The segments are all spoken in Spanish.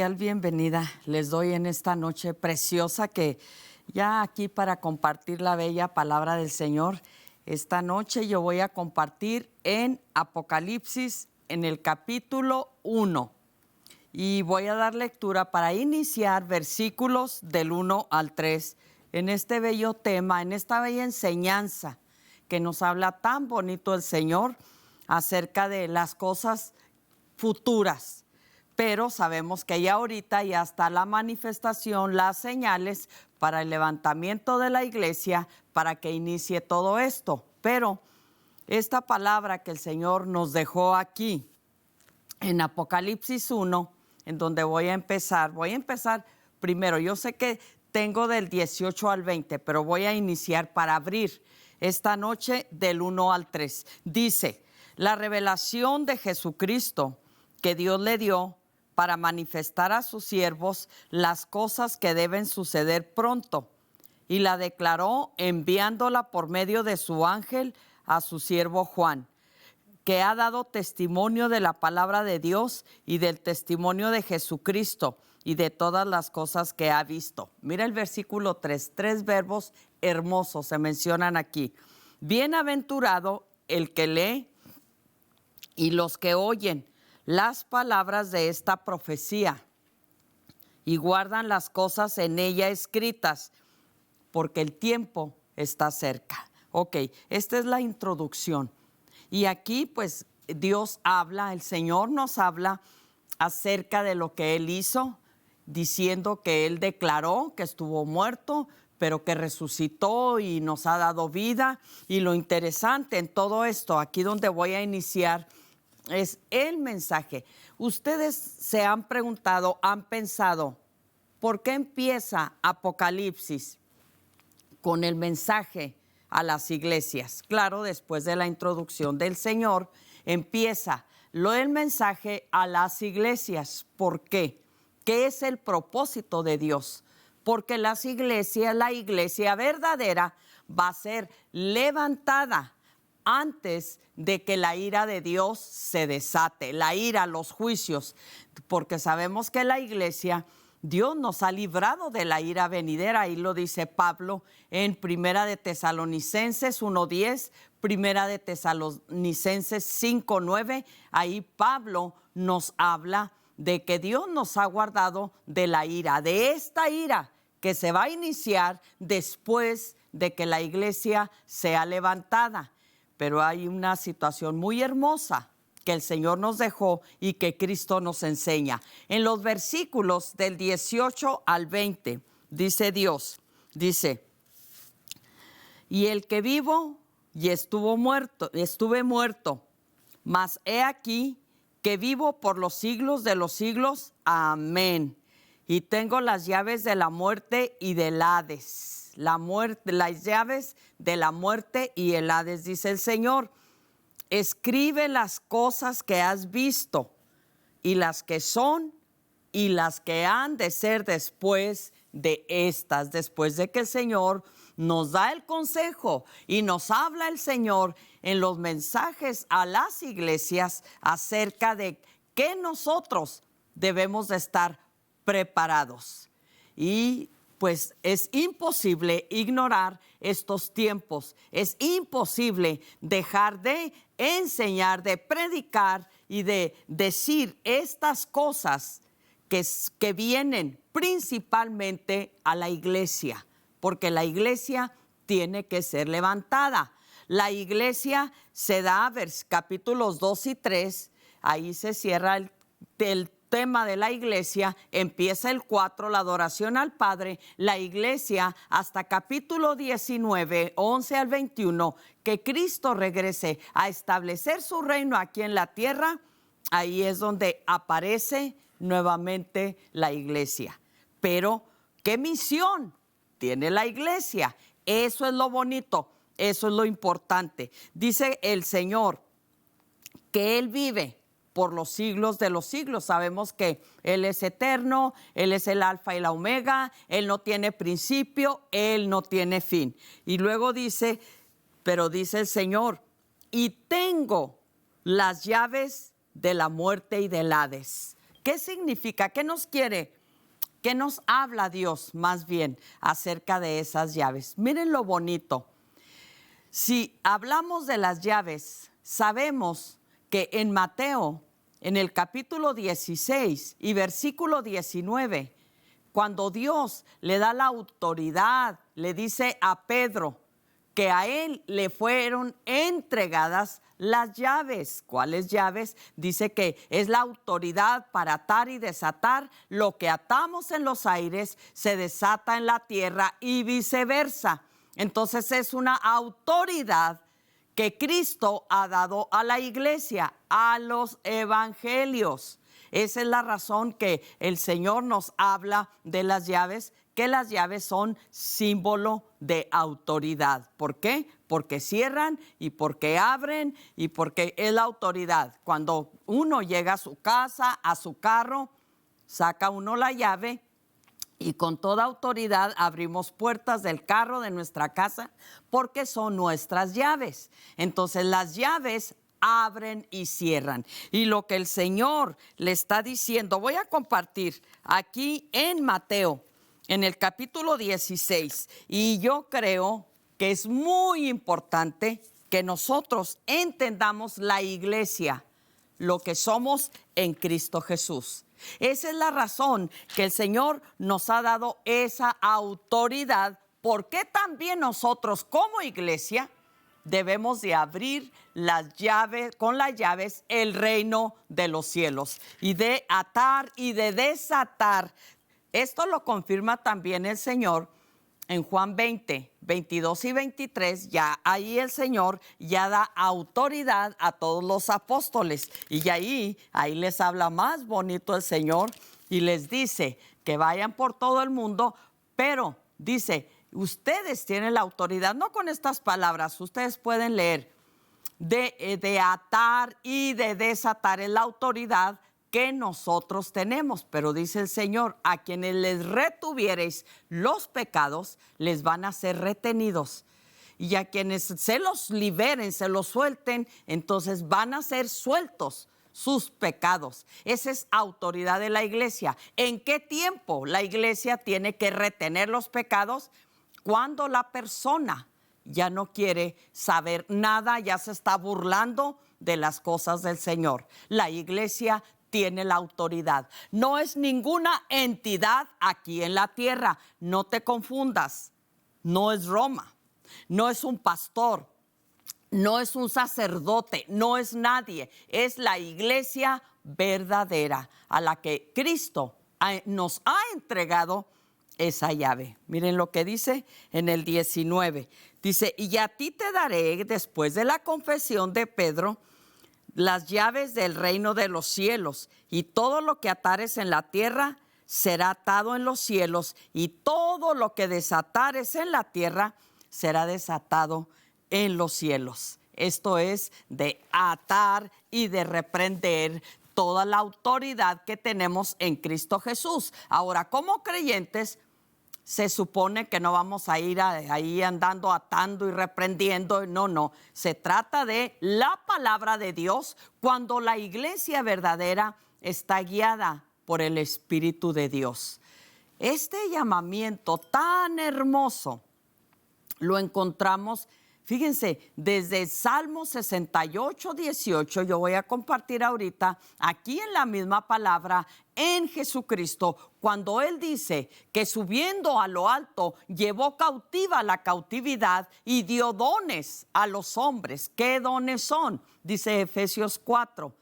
Bienvenida les doy en esta noche preciosa que ya aquí para compartir la bella palabra del Señor. Esta noche yo voy a compartir en Apocalipsis en el capítulo 1 y voy a dar lectura para iniciar versículos del 1 al 3 en este bello tema, en esta bella enseñanza que nos habla tan bonito el Señor acerca de las cosas futuras. Pero sabemos que ya ahorita ya está la manifestación, las señales para el levantamiento de la iglesia, para que inicie todo esto. Pero esta palabra que el Señor nos dejó aquí en Apocalipsis 1, en donde voy a empezar primero. Yo sé que tengo del 18 al 20, pero voy a iniciar para abrir esta noche del 1 al 3. Dice, la revelación de Jesucristo que Dios le dio para manifestar a sus siervos las cosas que deben suceder pronto, y la declaró enviándola por medio de su ángel a su siervo Juan, que ha dado testimonio de la palabra de Dios y del testimonio de Jesucristo y de todas las cosas que ha visto. Mira el versículo 3, 3 verbos hermosos se mencionan aquí. Bienaventurado el que lee y los que oyen las palabras de esta profecía y guardan las cosas en ella escritas, porque el tiempo está cerca. Ok, esta es la introducción. Y aquí pues Dios habla, el Señor nos habla acerca de lo que Él hizo, diciendo que Él declaró que estuvo muerto, pero que resucitó y nos ha dado vida. Y lo interesante en todo esto, aquí donde voy a iniciar, es el mensaje. Ustedes se han preguntado, han pensado, ¿por qué empieza Apocalipsis con el mensaje a las iglesias? Claro, después de la introducción del Señor, empieza el mensaje a las iglesias. ¿Por qué? ¿Qué es el propósito de Dios? Porque las iglesias, la iglesia verdadera, va a ser levantada antes de que la ira de Dios se desate, la ira, los juicios, porque sabemos que la iglesia, Dios nos ha librado de la ira venidera, ahí lo dice Pablo en Primera de Tesalonicenses 1:10, Primera de Tesalonicenses 5:9, ahí Pablo nos habla de que Dios nos ha guardado de la ira, de esta ira que se va a iniciar después de que la iglesia sea levantada. Pero hay una situación muy hermosa que el Señor nos dejó y que Cristo nos enseña. En los versículos del 18 al 20, dice Dios, dice, y el que vivo y estuve muerto, mas he aquí que vivo por los siglos de los siglos. Amén. Y tengo las llaves de la muerte y del Hades. Las llaves de la muerte y el Hades, dice el Señor. Escribe las cosas que has visto y las que son y las que han de ser después de estas. Después de que el Señor nos da el consejo y nos habla el Señor en los mensajes a las iglesias acerca de que nosotros debemos de estar preparados. Y pues es imposible ignorar estos tiempos, es imposible dejar de enseñar, de predicar y de decir estas cosas que vienen principalmente a la iglesia, porque la iglesia tiene que ser levantada. La iglesia se da, capítulos 2 y 3, ahí se cierra el tema de la iglesia, empieza el 4, la adoración al Padre, la iglesia hasta capítulo 19, 11 al 21, que Cristo regrese a establecer su reino aquí en la tierra. Ahí es donde aparece nuevamente la iglesia. Pero, ¿qué misión tiene la iglesia? Eso es lo bonito, eso es lo importante. Dice el Señor que Él vive por los siglos de los siglos. Sabemos que Él es eterno, Él es el alfa y la omega, Él no tiene principio, Él no tiene fin. Y luego dice, pero dice el Señor, y tengo las llaves de la muerte y del Hades. ¿Qué significa? ¿Qué nos quiere? ¿Qué nos habla Dios más bien acerca de esas llaves? Miren lo bonito. Si hablamos de las llaves, sabemos que en Mateo, en el capítulo 16 y versículo 19, cuando Dios le da la autoridad, le dice a Pedro que a él le fueron entregadas las llaves. ¿Cuáles llaves? Dice que es la autoridad para atar y desatar. Lo que atamos en los aires se desata en la tierra y viceversa. Entonces es una autoridad que Cristo ha dado a la iglesia, a los evangelios. Esa es la razón que el Señor nos habla de las llaves, que las llaves son símbolo de autoridad. ¿Por qué? Porque cierran y porque abren y porque es la autoridad. Cuando uno llega a su casa, a su carro, saca uno la llave y con toda autoridad abrimos puertas del carro de nuestra casa porque son nuestras llaves. Entonces las llaves abren y cierran. Y lo que el Señor le está diciendo, voy a compartir aquí en Mateo, en el capítulo 16. Y yo creo que es muy importante que nosotros entendamos la iglesia, lo que somos en Cristo Jesús. Esa es la razón que el Señor nos ha dado esa autoridad, porque también nosotros como iglesia debemos de abrir las llaves, con las llaves, el reino de los cielos y de atar y de desatar. Esto lo confirma también el Señor en Juan 20, 22 y 23, ya ahí el Señor ya da autoridad a todos los apóstoles. Y ahí les habla más bonito el Señor y les dice que vayan por todo el mundo, pero dice, ustedes tienen la autoridad, no con estas palabras, ustedes pueden leer, de atar y de desatar, es la autoridad que nosotros tenemos, pero dice el Señor, a quienes les retuviereis los pecados, les van a ser retenidos. Y a quienes se los liberen, se los suelten, entonces van a ser sueltos sus pecados. Esa es autoridad de la iglesia. ¿En qué tiempo la iglesia tiene que retener los pecados? Cuando la persona ya no quiere saber nada, ya se está burlando de las cosas del Señor. La iglesia tiene la autoridad. No es ninguna entidad aquí en la tierra. No te confundas. No es Roma. No es un pastor. No es un sacerdote. No es nadie. Es la iglesia verdadera a la que Cristo nos ha entregado esa llave. Miren lo que dice en el 19. Dice, y a ti te daré, después de la confesión de Pedro, las llaves del reino de los cielos, y todo lo que atares en la tierra será atado en los cielos, y todo lo que desatares en la tierra será desatado en los cielos. Esto es de atar y de reprender toda la autoridad que tenemos en Cristo Jesús. Ahora, como creyentes, se supone que no vamos a ir ahí andando atando y reprendiendo. No. Se trata de la palabra de Dios cuando la iglesia verdadera está guiada por el Espíritu de Dios. Este llamamiento tan hermoso lo encontramos, fíjense, desde Salmo 68, 18, yo voy a compartir ahorita, aquí en la misma palabra, en Jesucristo, cuando Él dice que subiendo a lo alto, llevó cautiva la cautividad y dio dones a los hombres. ¿Qué dones son? Dice Efesios 4.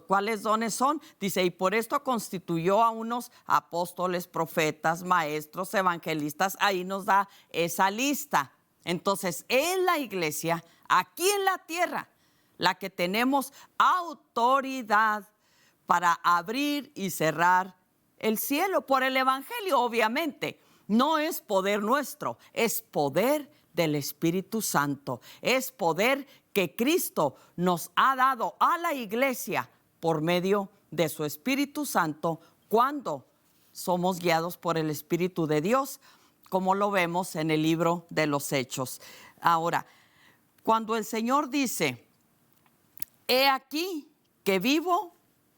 ¿Cuáles dones son? Dice, y por esto constituyó a unos apóstoles, profetas, maestros, evangelistas. Ahí nos da esa lista. Entonces, en la iglesia, aquí en la tierra, la que tenemos autoridad para abrir y cerrar el cielo por el evangelio, obviamente. No es poder nuestro, es poder del Espíritu Santo. Es poder que Cristo nos ha dado a la iglesia por medio de su Espíritu Santo cuando somos guiados por el Espíritu de Dios, como lo vemos en el libro de los Hechos. Ahora, cuando el Señor dice, he aquí que vivo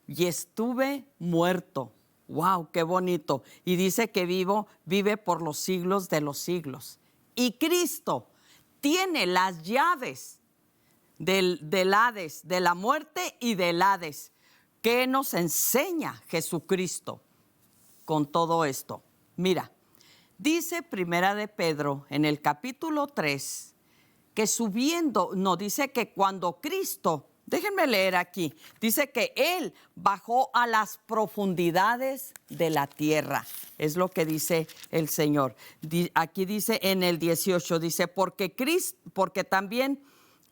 y estuve muerto. ¡Wow! ¡Qué bonito! Y dice que vive por los siglos de los siglos. Y Cristo tiene las llaves del Hades, de la muerte y del Hades. ¿Qué nos enseña Jesucristo con todo esto? Mira, dice Primera de Pedro en el capítulo 3 que dice que cuando Cristo, déjenme leer aquí, dice que Él bajó a las profundidades de la tierra. Es lo que dice el Señor. Aquí dice en el 18, dice, porque también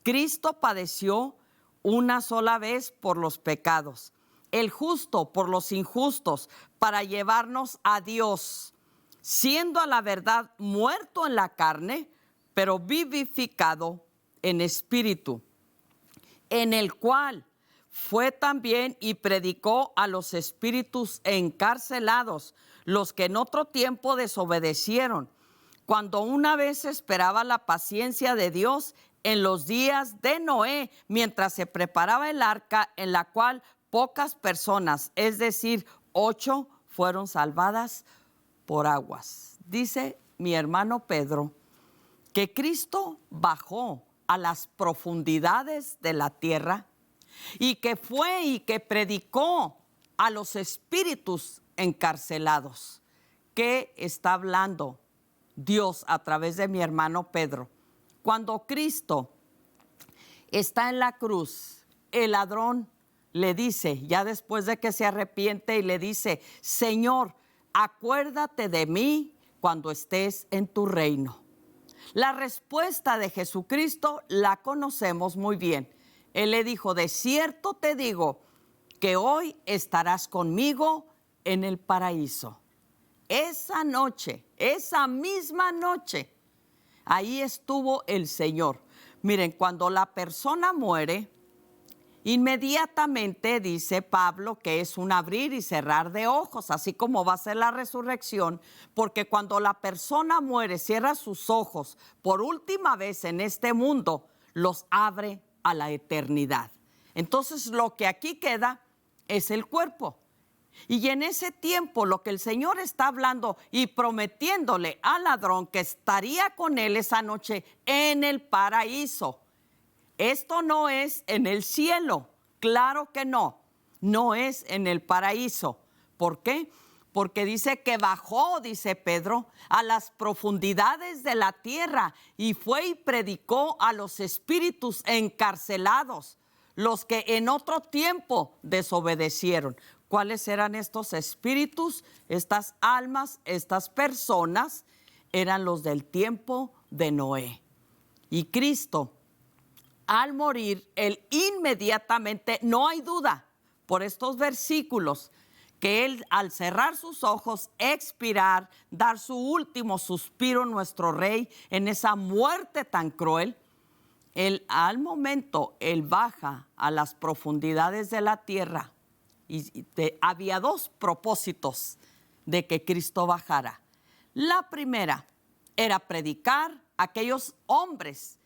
Cristo padeció una sola vez por los pecados, el justo por los injustos, para llevarnos a Dios, siendo a la verdad muerto en la carne, pero vivificado en espíritu, en el cual fue también y predicó a los espíritus encarcelados, los que en otro tiempo desobedecieron, cuando una vez esperaba la paciencia de Dios en los días de Noé, mientras se preparaba el arca, en la cual pocas personas, es decir, 8, fueron salvadas por aguas. Dice mi hermano Pedro que Cristo bajó a las profundidades de la tierra y que fue y que predicó a los espíritus encarcelados. ¿Qué está hablando Dios a través de mi hermano Pedro? Cuando Cristo está en la cruz, el ladrón le dice, ya después de que se arrepiente, y le dice, Señor, acuérdate de mí cuando estés en tu reino. La respuesta de Jesucristo la conocemos muy bien. Él le dijo, de cierto te digo que hoy estarás conmigo en el paraíso. Esa noche, esa misma noche, ahí estuvo el Señor. Miren, cuando la persona muere, inmediatamente dice Pablo que es un abrir y cerrar de ojos, así como va a ser la resurrección, porque cuando la persona muere, cierra sus ojos por última vez en este mundo, los abre a la eternidad. Entonces lo que aquí queda es el cuerpo. Y en ese tiempo lo que el Señor está hablando y prometiéndole al ladrón que estaría con él esa noche en el paraíso. Esto no es en el cielo, claro que no, no es en el paraíso. ¿Por qué? Porque dice que bajó, dice Pedro, a las profundidades de la tierra y fue y predicó a los espíritus encarcelados, los que en otro tiempo desobedecieron. ¿Cuáles eran estos espíritus? Estas almas, estas personas, eran los del tiempo de Noé. Y Cristo, al morir, él inmediatamente, no hay duda por estos versículos, que él al cerrar sus ojos, expirar, dar su último suspiro, nuestro Rey, en esa muerte tan cruel, él al momento, él baja a las profundidades de la tierra. Había dos propósitos de que Cristo bajara. La primera era predicar a aquellos hombres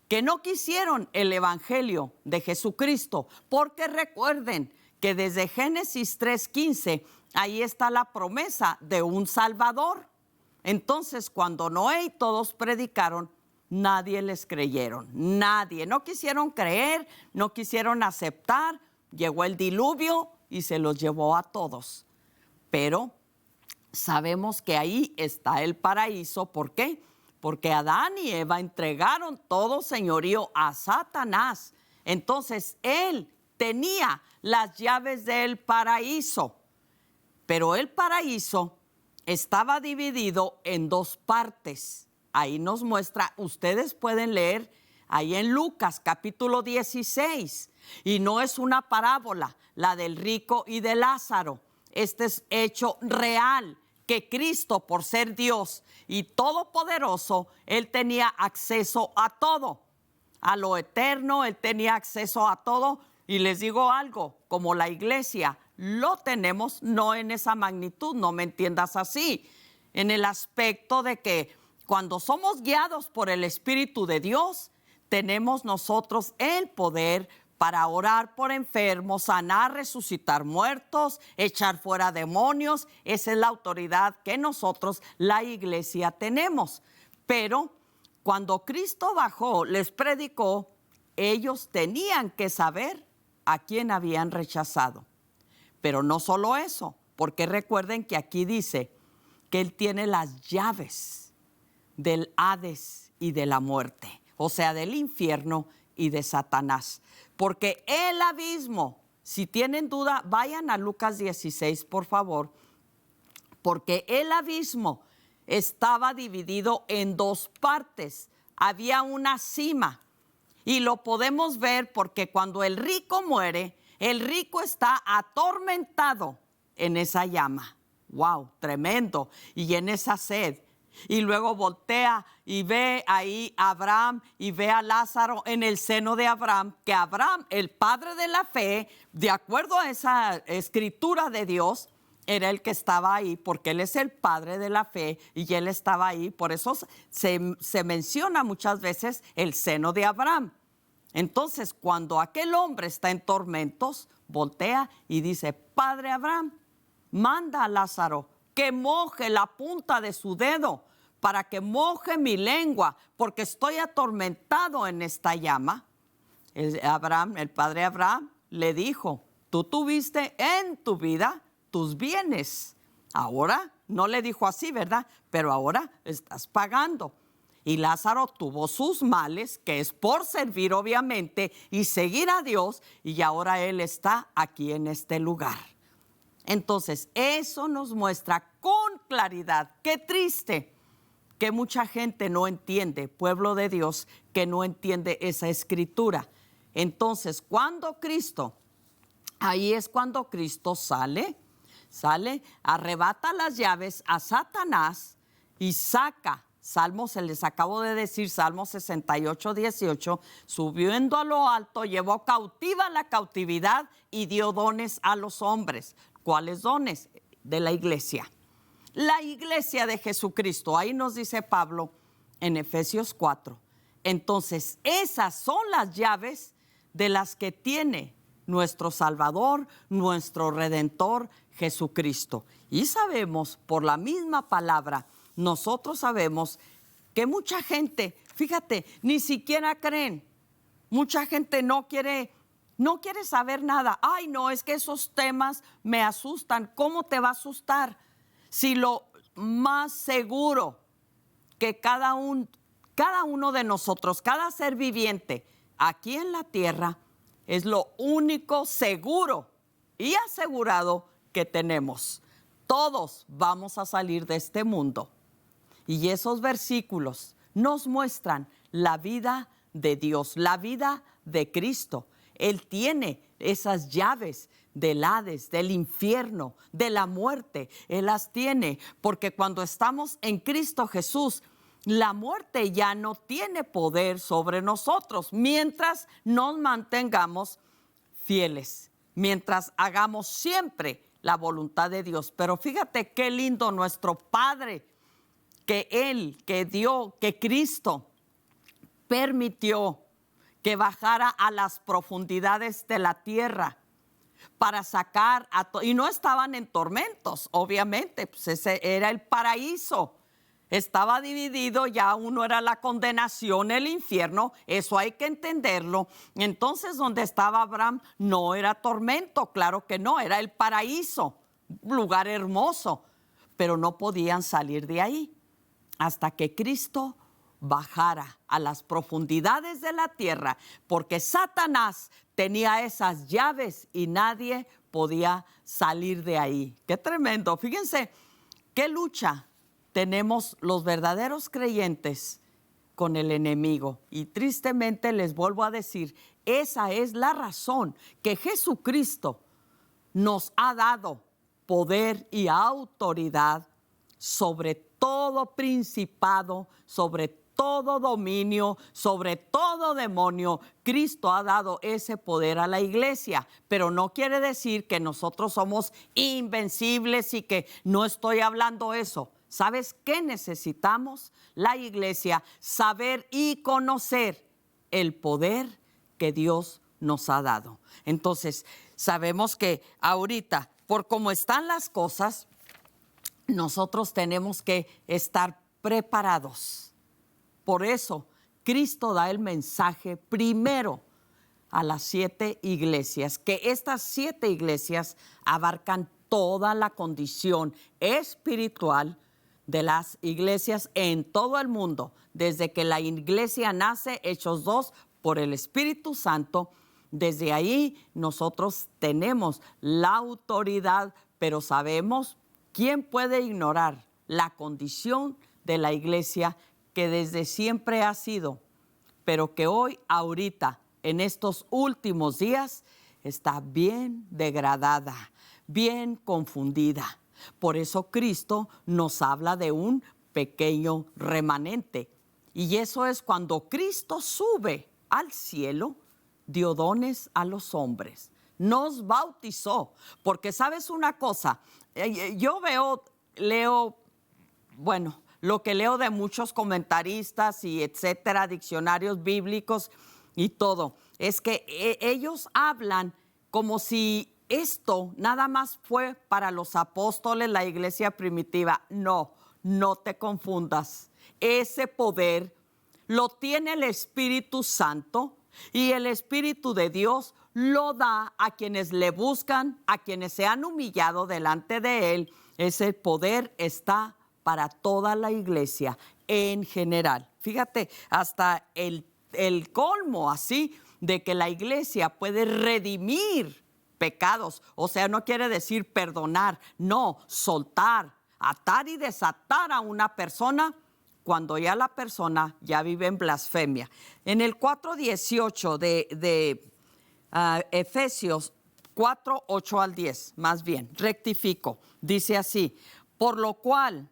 que no quisieron el evangelio de Jesucristo, porque recuerden que desde Génesis 3:15, ahí está la promesa de un Salvador. Entonces, cuando Noé y todos predicaron, nadie les creyeron, nadie, no quisieron creer, no quisieron aceptar, llegó el diluvio y se los llevó a todos. Pero sabemos que ahí está el paraíso, ¿por qué? Porque Adán y Eva entregaron todo señorío a Satanás. Entonces él tenía las llaves del paraíso. Pero el paraíso estaba dividido en dos partes. Ahí nos muestra, ustedes pueden leer ahí en Lucas capítulo 16. Y no es una parábola, la del rico y de Lázaro. Este es hecho real, que Cristo, por ser Dios y todopoderoso, él tenía acceso a todo, a lo eterno, él tenía acceso a todo. Y les digo algo, como la iglesia lo tenemos, no en esa magnitud, no me entiendas así, en el aspecto de que cuando somos guiados por el Espíritu de Dios, tenemos nosotros el poder para orar por enfermos, sanar, resucitar muertos, echar fuera demonios. Esa es la autoridad que nosotros, la iglesia, tenemos. Pero cuando Cristo bajó, les predicó, ellos tenían que saber a quién habían rechazado. Pero no solo eso, porque recuerden que aquí dice que Él tiene las llaves del Hades y de la muerte, o sea, del infierno y de Satanás. Porque el abismo, si tienen duda, vayan a Lucas 16, por favor, porque el abismo estaba dividido en dos partes. Había una cima y lo podemos ver porque cuando el rico muere, el rico está atormentado en esa llama. ¡Wow! Tremendo. Y en esa sed. Y luego voltea y ve ahí a Abraham y ve a Lázaro en el seno de Abraham, que Abraham, el padre de la fe, de acuerdo a esa escritura de Dios, era el que estaba ahí, porque Él es el padre de la fe y Él estaba ahí. Por eso se menciona muchas veces el seno de Abraham. Entonces, cuando aquel hombre está en tormentos, voltea y dice: Padre Abraham, manda a Lázaro que moje la punta de su dedo para que moje mi lengua, porque estoy atormentado en esta llama. El padre Abraham le dijo: tú tuviste en tu vida tus bienes. Ahora, no le dijo así, ¿verdad? Pero ahora estás pagando. Y Lázaro tuvo sus males, que es por servir obviamente y seguir a Dios, y ahora él está aquí en este lugar. Entonces, eso nos muestra con claridad, qué triste que mucha gente no entiende, pueblo de Dios, que no entiende esa escritura. Entonces, ahí es cuando Cristo sale, arrebata las llaves a Satanás y saca. Salmos, se les acabo de decir, Salmo 68, 18, subiendo a lo alto, llevó cautiva la cautividad y dio dones a los hombres. ¿Cuáles dones? De la iglesia. La iglesia de Jesucristo, ahí nos dice Pablo en Efesios 4. Entonces, esas son las llaves de las que tiene nuestro Salvador, nuestro Redentor, Jesucristo. Y sabemos, por la misma palabra, nosotros sabemos que mucha gente, fíjate, ni siquiera creen. Mucha gente no quiere saber nada. Ay, no, es que esos temas me asustan. ¿Cómo te va a asustar? Si lo más seguro que cada uno de nosotros, cada ser viviente aquí en la tierra, es lo único seguro y asegurado que tenemos. Todos vamos a salir de este mundo. Y esos versículos nos muestran la vida de Dios, la vida de Cristo. Él tiene esas llaves del Hades, del infierno, de la muerte. Él las tiene porque cuando estamos en Cristo Jesús, la muerte ya no tiene poder sobre nosotros mientras nos mantengamos fieles, mientras hagamos siempre la voluntad de Dios. Pero fíjate qué lindo nuestro Padre, que Cristo permitió que bajara a las profundidades de la tierra para sacar y no estaban en tormentos, obviamente, pues ese era el paraíso. Estaba dividido, ya uno era la condenación, el infierno, eso hay que entenderlo. Entonces, donde estaba Abraham no era tormento, claro que no, era el paraíso, lugar hermoso, pero no podían salir de ahí hasta que Cristo bajara a las profundidades de la tierra, porque Satanás tenía esas llaves y nadie podía salir de ahí. Qué tremendo. Fíjense qué lucha tenemos los verdaderos creyentes con el enemigo. Y tristemente les vuelvo a decir, esa es la razón que Jesucristo nos ha dado poder y autoridad sobre todo principado, sobre todo dominio, sobre todo demonio. Cristo ha dado ese poder a la iglesia, pero no quiere decir que nosotros somos invencibles y que no estoy hablando eso. ¿Sabes qué necesitamos? La iglesia, saber y conocer el poder que Dios nos ha dado. Entonces, sabemos que ahorita, por cómo están las cosas, nosotros tenemos que estar preparados. Por eso, Cristo da el mensaje primero a las 7 iglesias, que estas 7 iglesias abarcan toda la condición espiritual de las iglesias en todo el mundo, desde que la iglesia nace, Hechos 2, por el Espíritu Santo. Desde ahí nosotros tenemos la autoridad, pero sabemos quién puede ignorar la condición de la iglesia que desde siempre ha sido, pero que hoy, ahorita, en estos últimos días, está bien degradada, bien confundida. Por eso Cristo nos habla de un pequeño remanente. Y eso es cuando Cristo sube al cielo, dio dones a los hombres, nos bautizó. Porque sabes una cosa, yo leo, bueno, lo que leo de muchos comentaristas y etcétera, diccionarios bíblicos y todo, es que ellos hablan como si esto nada más fue para los apóstoles, la iglesia primitiva. No, no te confundas. Ese poder lo tiene el Espíritu Santo y el Espíritu de Dios lo da a quienes le buscan, a quienes se han humillado delante de Él. Ese poder está para toda la iglesia en general. Fíjate, hasta el colmo así de que la iglesia puede redimir pecados. O sea, no quiere decir perdonar, no, soltar, atar y desatar a una persona cuando ya la persona ya vive en blasfemia. En el 4:18 de Efesios 4, 8 al 10, más bien, rectifico, dice así: por lo cual,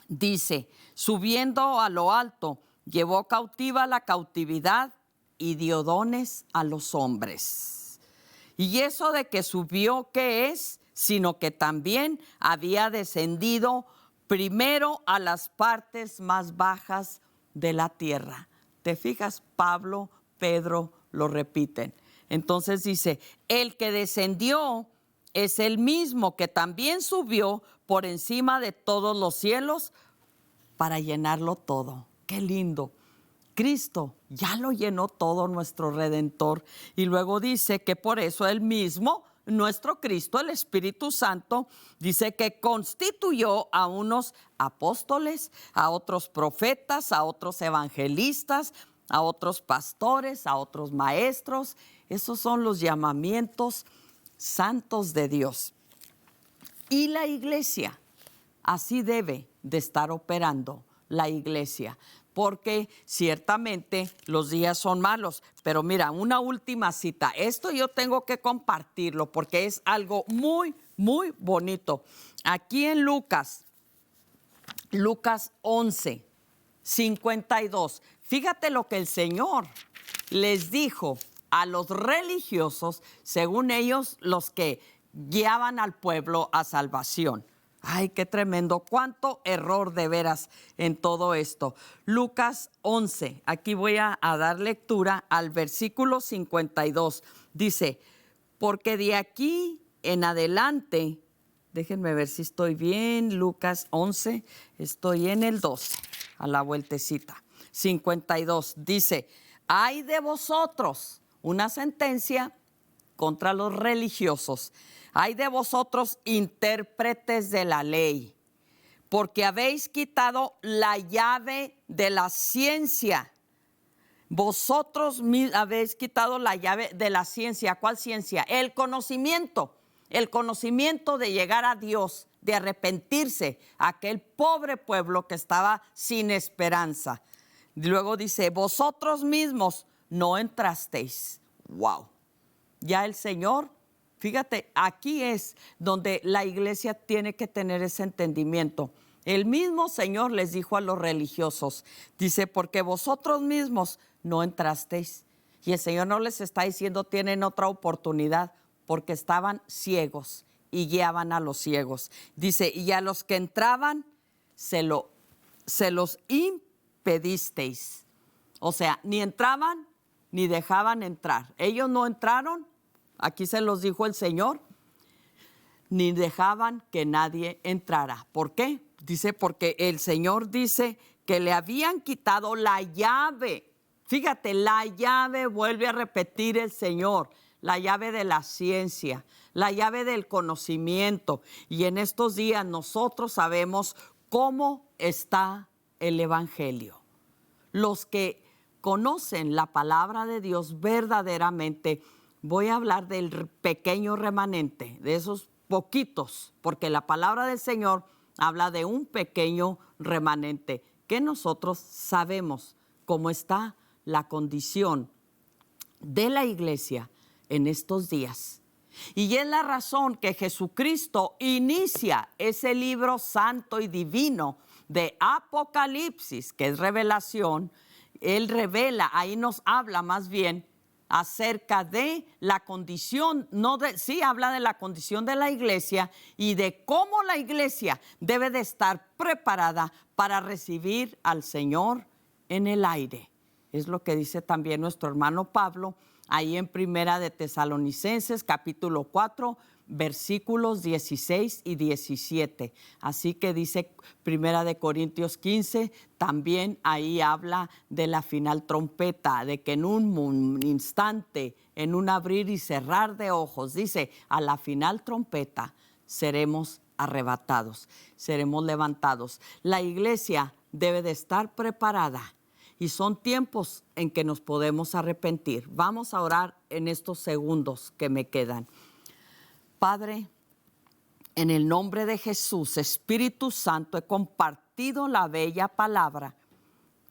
dice, subiendo a lo alto, llevó cautiva la cautividad y dio dones a los hombres. Y eso de que subió, ¿qué es? Sino que también había descendido primero a las partes más bajas de la tierra. ¿Te fijas? Pablo, Pedro lo repiten. Entonces dice, el que descendió es el mismo que también subió por encima de todos los cielos para llenarlo todo. ¡Qué lindo! Cristo ya lo llenó todo, nuestro Redentor. Y luego dice que por eso él mismo, nuestro Cristo, el Espíritu Santo, dice que constituyó a unos apóstoles, a otros profetas, a otros evangelistas, a otros pastores, a otros maestros. Esos son los llamamientos santos de Dios. Y la iglesia, así debe de estar operando la iglesia, porque ciertamente los días son malos. Pero mira, una última cita. Esto yo tengo que compartirlo porque es algo muy, muy bonito. Aquí en Lucas 11, 52. Fíjate lo que el Señor les dijo a los religiosos, según ellos, los que guiaban al pueblo a salvación. Ay, qué tremendo, cuánto error de veras en todo esto. Lucas 11, aquí voy a dar lectura al versículo 52. Dice, porque de aquí en adelante, déjenme ver si estoy bien, Lucas 11, estoy en el 12, a la vueltecita. 52, dice, ay de vosotros, una sentencia contra los religiosos. Ay de vosotros, intérpretes de la ley, porque habéis quitado la llave de la ciencia. Vosotros habéis quitado la llave de la ciencia. ¿Cuál ciencia? El conocimiento de llegar a Dios, de arrepentirse, aquel pobre pueblo que estaba sin esperanza. Luego dice, vosotros mismos no entrasteis. Wow. Ya el Señor, fíjate, aquí es donde la iglesia tiene que tener ese entendimiento. El mismo Señor les dijo a los religiosos, dice, porque vosotros mismos no entrasteis. Y el Señor no les está diciendo, tienen otra oportunidad, porque estaban ciegos y guiaban a los ciegos. Dice, y a los que entraban, se los impedisteis. O sea, ni entraban ni dejaban entrar. Ellos no entraron, aquí se los dijo el Señor, ni dejaban que nadie entrara. ¿Por qué? Dice, porque el Señor dice que le habían quitado la llave. Fíjate, la llave, vuelve a repetir el Señor, la llave de la ciencia, la llave del conocimiento. Y en estos días nosotros sabemos cómo está el Evangelio. Los que conocen la palabra de Dios verdaderamente, voy a hablar del pequeño remanente, de esos poquitos, porque la palabra del Señor habla de un pequeño remanente, que nosotros sabemos cómo está la condición de la iglesia en estos días. Y es la razón que Jesucristo inicia ese libro santo y divino de Apocalipsis, que es revelación. Él revela, ahí nos habla más bien acerca de la condición, sí habla de la condición de la iglesia y de cómo la iglesia debe de estar preparada para recibir al Señor en el aire. Es lo que dice también nuestro hermano Pablo ahí en Primera de Tesalonicenses, capítulo 4, versículos 16 y 17. Así que dice Primera de Corintios 15, también ahí habla de la final trompeta, de que en un instante, en un abrir y cerrar de ojos, dice, a la final trompeta seremos arrebatados, seremos levantados. La iglesia debe de estar preparada. Y son tiempos en que nos podemos arrepentir. Vamos a orar en estos segundos que me quedan. Padre, en el nombre de Jesús, Espíritu Santo, he compartido la bella palabra.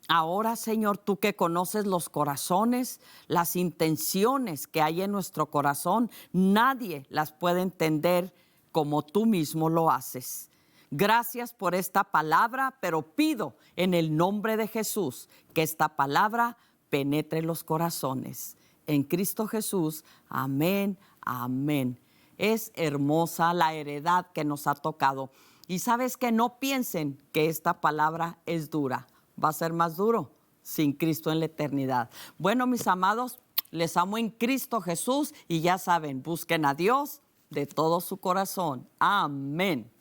Ahora, Señor, tú que conoces los corazones, las intenciones que hay en nuestro corazón, nadie las puede entender como tú mismo lo haces. Gracias por esta palabra, pero pido en el nombre de Jesús que esta palabra penetre los corazones. En Cristo Jesús, amén, amén. Es hermosa la heredad que nos ha tocado. Y sabes que no piensen que esta palabra es dura. Va a ser más duro sin Cristo en la eternidad. Bueno, mis amados, les amo en Cristo Jesús y ya saben, busquen a Dios de todo su corazón. Amén.